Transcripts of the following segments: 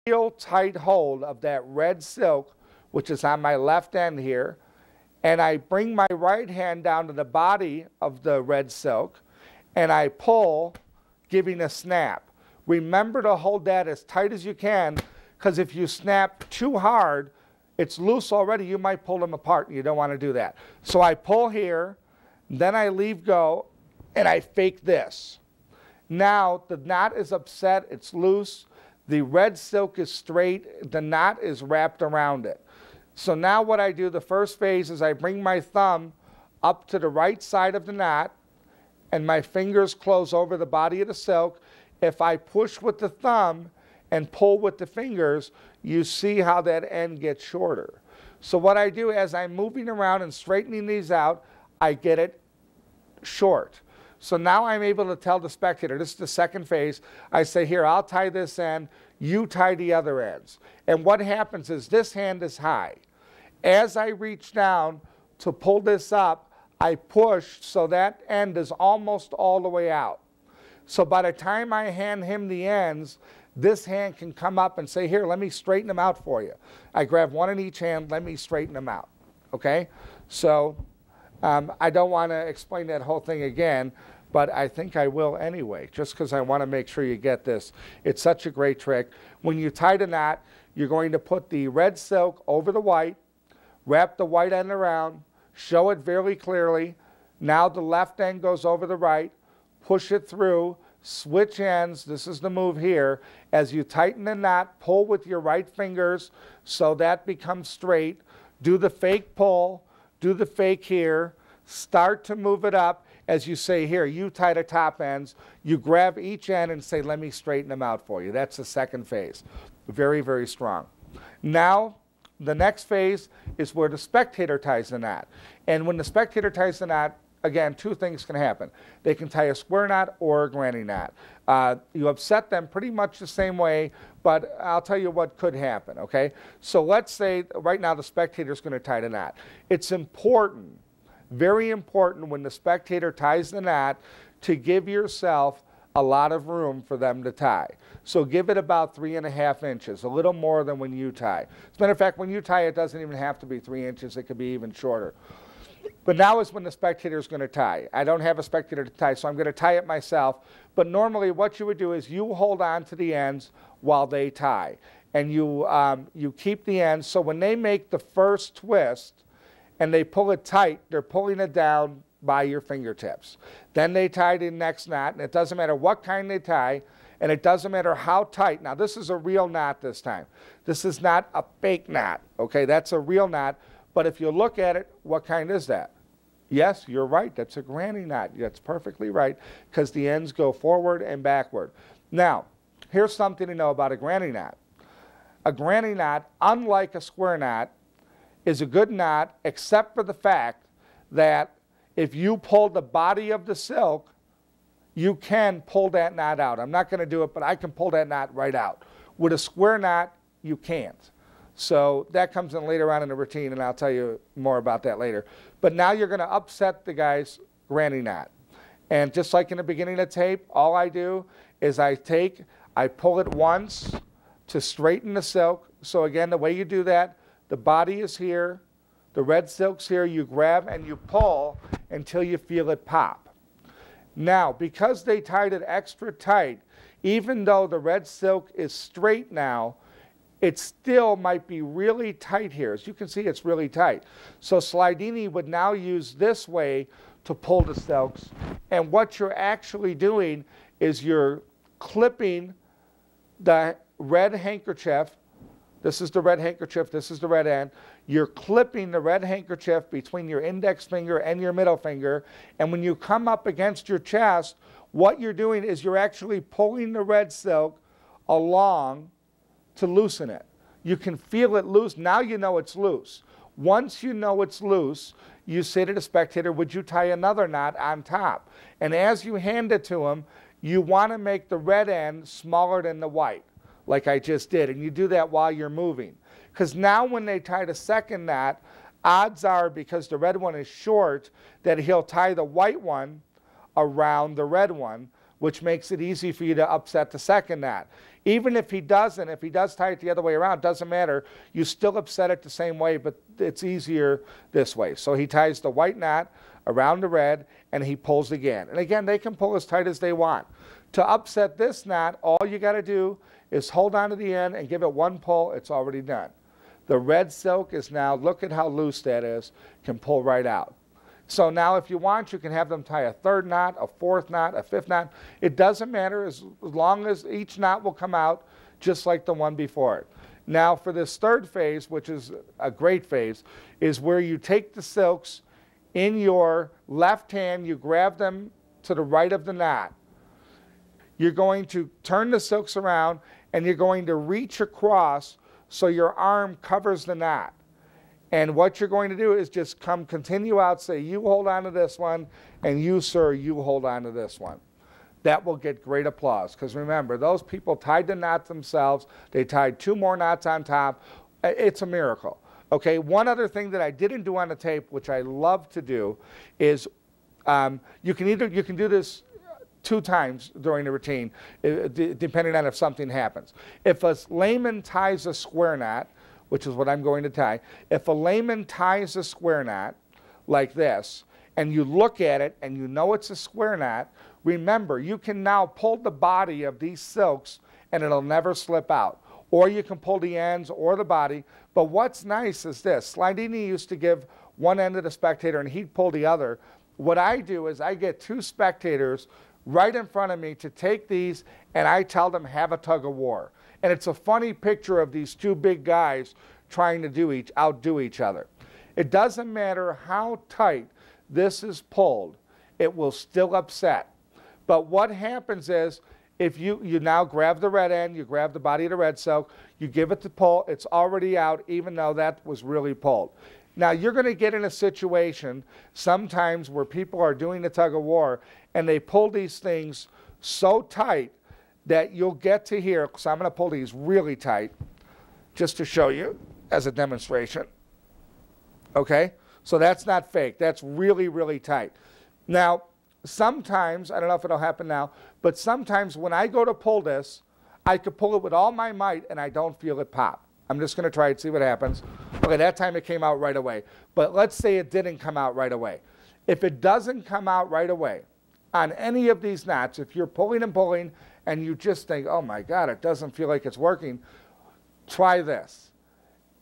real tight hold of that red silk, which is on my left end here, and I bring my right hand down to the body of the red silk, and I pull, giving a snap. Remember to hold that as tight as you can, because if you snap too hard, it's loose already, you might pull them apart, and you don't want to do that. So I pull here, then I leave go, and I fake this. Now the knot is upset, it's loose, the red silk is straight, the knot is wrapped around it. So now what I do, the first phase is I bring my thumb up to the right side of the knot, and my fingers close over the body of the silk. If I push with the thumb and pull with the fingers, you see how that end gets shorter. So what I do as I'm moving around and straightening these out, I get it short. So now I'm able to tell the spectator, this is the second phase, I say, here, I'll tie this end, you tie the other ends. And what happens is this hand is high. As I reach down to pull this up, I push so that end is almost all the way out. So by the time I hand him the ends, this hand can come up and say, here, let me straighten them out for you. I grab one in each hand, let me straighten them out, okay? So I don't want to explain that whole thing again, but I think I will anyway, just because I want to make sure you get this. It's such a great trick. When you tie the knot, you're going to put the red silk over the white, wrap the white end around, show it very clearly. Now the left end goes over the right, push it through, switch ends, this is the move here. As you tighten the knot, pull with your right fingers so that becomes straight. Do the fake pull, do the fake here, start to move it up. As you say here, you tie the top ends, you grab each end and say, let me straighten them out for you. That's the second phase. Very, very strong. Now, the next phase is where the spectator ties the knot. And when the spectator ties the knot, again, two things can happen. They can tie a square knot or a granny knot. You upset them pretty much the same way, but I'll tell you what could happen, okay? So let's say right now the spectator's going to tie the knot. It's important, very important when the spectator ties the knot to give yourself a lot of room for them to tie. So give it about 3.5 inches, a little more than when you tie. As a matter of fact, when you tie, it doesn't even have to be 3 inches. It could be even shorter. But now is when the spectator is going to tie. I don't have a spectator to tie, so I'm going to tie it myself. But normally what you would do is you hold on to the ends while they tie. And you keep the ends, so when they make the first twist and they pull it tight, they're pulling it down by your fingertips. Then they tie the next knot, and it doesn't matter what kind they tie, and it doesn't matter how tight. Now this is a real knot this time. This is not a fake knot, okay? That's a real knot. But if you look at it, what kind is that? Yes, you're right. That's a granny knot. That's perfectly right, because the ends go forward and backward. Now, here's something to know about a granny knot. A granny knot, unlike a square knot, is a good knot, except for the fact that if you pull the body of the silk, you can pull that knot out. I'm not going to do it, but I can pull that knot right out. With a square knot, you can't. So that comes in later on in the routine, and I'll tell you more about that later. But now you're going to upset the guy's granny knot. And just like in the beginning of the tape, all I do is I pull it once to straighten the silk. So again, the way you do that, the body is here, the red silk's here, you grab and you pull until you feel it pop. Now, because they tied it extra tight, even though the red silk is straight now, it still might be really tight here. As you can see, it's really tight. So Slidini would now use this way to pull the silks. And what you're actually doing is you're clipping the red handkerchief. This is the red handkerchief. This is the red end. You're clipping the red handkerchief between your index finger and your middle finger. And when you come up against your chest, what you're doing is you're actually pulling the red silk along to loosen it. You can feel it loose. Now you know it's loose. Once you know it's loose, you say to the spectator, would you tie another knot on top? And as you hand it to him, you want to make the red end smaller than the white, like I just did. And you do that while you're moving. Because now when they tie the second knot, odds are, because the red one is short, that he'll tie the white one around the red one, which makes it easy for you to upset the second knot. Even if he does tie it the other way around, doesn't matter. You still upset it the same way, but it's easier this way. So he ties the white knot around the red, and he pulls again. And again, they can pull as tight as they want. To upset this knot, all you got to do is hold on to the end and give it one pull. It's already done. The red silk is now, look at how loose that is, can pull right out. So now if you want, you can have them tie a third knot, a fourth knot, a fifth knot. It doesn't matter as long as each knot will come out just like the one before it. Now for this third phase, which is a great phase, is where you take the silks in your left hand, you grab them to the right of the knot. You're going to turn the silks around and you're going to reach across so your arm covers the knot. And what you're going to do is just continue out, say, you hold on to this one, and you, sir, you hold on to this one. That will get great applause. Because remember, those people tied the knot themselves. They tied 2 more knots on top. It's a miracle. Okay, one other thing that I didn't do on the tape, which I love to do, is you can do this 2 times during the routine, depending on if something happens. If a layman ties a square knot, which is what I'm going to tie, if a layman ties a square knot like this, and you look at it and you know it's a square knot, remember, you can now pull the body of these silks and it'll never slip out. Or you can pull the ends or the body. But what's nice is this. Slidini used to give one end to the spectator and he'd pull the other. What I do is I get 2 spectators right in front of me to take these, and I tell them, have a tug of war. And it's a funny picture of these 2 big guys trying to outdo each other. It doesn't matter how tight this is pulled, it will still upset. But what happens is, if you now grab the red end, you grab the body of the red silk, you give it the pull, it's already out, even though that was really pulled. Now, you're going to get in a situation sometimes where people are doing the tug of war, and they pull these things so tight that you'll get to here, so I'm going to pull these really tight, just to show you as a demonstration. Okay? So that's not fake. That's really, really tight. Now, sometimes, I don't know if it'll happen now, but sometimes when I go to pull this, I could pull it with all my might and I don't feel it pop. I'm just going to try it, see what happens. Okay, that time it came out right away. But let's say it didn't come out right away. If it doesn't come out right away on any of these knots, if you're pulling and you just think, oh my God, it doesn't feel like it's working, try this.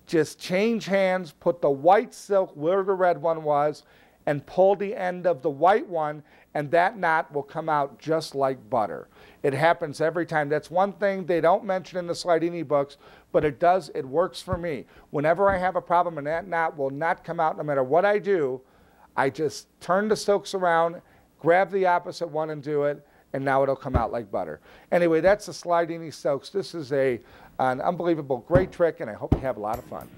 Just change hands, put the white silk where the red one was, and pull the end of the white one, and that knot will come out just like butter. It happens every time. That's one thing they don't mention in the Slidini books, but it does, it works for me. Whenever I have a problem and that knot will not come out no matter what I do, I just turn the silks around, grab the opposite one and do it, and now it'll come out like butter. Anyway, that's the Slidini silks. This is an unbelievable, great trick, and I hope you have a lot of fun.